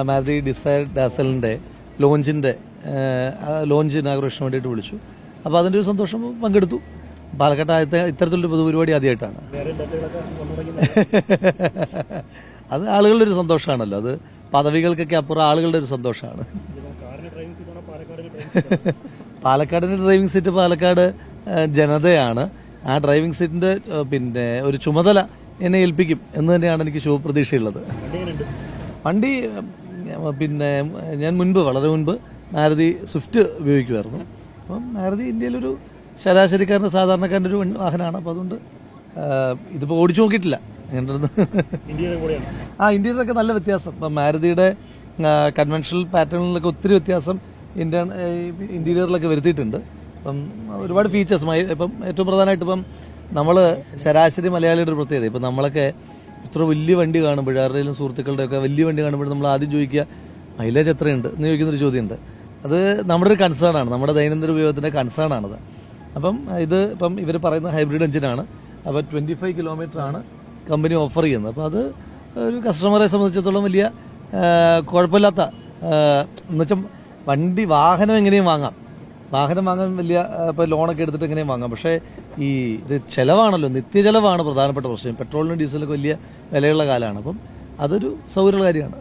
Maruti desire ഡാസലിൻ്റെ launch ഇനാഗുറേഷന് വേണ്ടിയിട്ട് വിളിച്ചു. അപ്പോൾ അതിൻ്റെ ഒരു സന്തോഷം പങ്കെടുത്തു. പാലക്കാട്ട് ഇത്തരത്തിലൊരു പൊതുപരിപാടി ആദ്യമായിട്ടാണ്. അത് ആളുകളുടെ ഒരു സന്തോഷമാണല്ലോ. അത് പദവികൾക്കൊക്കെ അപ്പുറം ആളുകളുടെ ഒരു സന്തോഷമാണ്. പാലക്കാടിൻ്റെ ഡ്രൈവിംഗ് സീറ്റ് പാലക്കാട് ജനതയാണ്. ആ ഡ്രൈവിംഗ് സീറ്റിന്റെ ഒരു ചുമതല എന്നെ ഏൽപ്പിക്കും എന്ന് തന്നെയാണ് എനിക്ക് ശുഭപ്രതീക്ഷയുള്ളത്. വണ്ടി ഞാൻ വളരെ മുൻപ് മാരുതി സ്വിഫ്റ്റ് ഉപയോഗിക്കുമായിരുന്നു. അപ്പം മാരുതി ഇന്ത്യയിലൊരു ശരാശരിക്കാരൻ്റെ സാധാരണക്കാരൻ്റെ ഒരു വാഹനമാണ്. അപ്പോൾ അതുകൊണ്ട് ഇതിപ്പോൾ ഓടിച്ചു നോക്കിയിട്ടില്ല. ഇന്ത്യയിലൊക്കെ നല്ല വ്യത്യാസം. ഇപ്പം മാരുതിയുടെ കൺവെൻഷണൽ പാറ്റേണിലൊക്കെ ഒത്തിരി വ്യത്യാസം ഇന്റീരിയറിലൊക്കെ വരുത്തിയിട്ടുണ്ട്. അപ്പം ഒരുപാട് ഫീച്ചേഴ്സ്. ഇപ്പം ഏറ്റവും പ്രധാനമായിട്ട് ഇപ്പം നമ്മൾ ശരാശരി മലയാളിയുടെ ഒരു പ്രത്യേകത, ഇപ്പം നമ്മളൊക്കെ ഇത്ര വലിയ വണ്ടി കാണുമ്പോൾ, ആരുടെയും സുഹൃത്തുക്കളുടെയൊക്കെ വലിയ വണ്ടി കാണുമ്പോൾ നമ്മൾ ആദ്യം ചോദിക്കുക മൈലേജ് എത്രയുണ്ട് എന്ന് ചോദിക്കുന്നൊരു ചോദ്യമുണ്ട്. അത് നമ്മുടെ ഒരു കൺസേൺ ആണ്, നമ്മുടെ ദൈനംദിന ഉപയോഗത്തിന്റെ കൺസേൺ ആണത്. അപ്പം ഇപ്പം ഇവർ പറയുന്ന ഹൈബ്രിഡ് എഞ്ചിനാണ്. അപ്പോൾ 25 കിലോമീറ്റർ ആണ് കമ്പനി ഓഫർ ചെയ്യുന്നത്. അപ്പോൾ അത് ഒരു കസ്റ്റമറെ സംബന്ധിച്ചിടത്തോളം വലിയ കുഴപ്പമില്ലാത്ത, എന്നുവെച്ചാൽ വാഹനം എങ്ങനെയും വാങ്ങാം, വാഹനം വാങ്ങാൻ വലിയ ഇപ്പോൾ ലോണൊക്കെ എടുത്തിട്ട് എങ്ങനെയും വാങ്ങാം. പക്ഷേ ഇത് ചെലവാണല്ലോ, നിത്യചെലവാണ് പ്രധാനപ്പെട്ട പ്രശ്നം. പെട്രോളിനും ഡീസലൊക്കെ വലിയ വിലയുള്ള കാലമാണ്. അപ്പം അതൊരു സൗകര്യമുള്ള കാര്യമാണ്.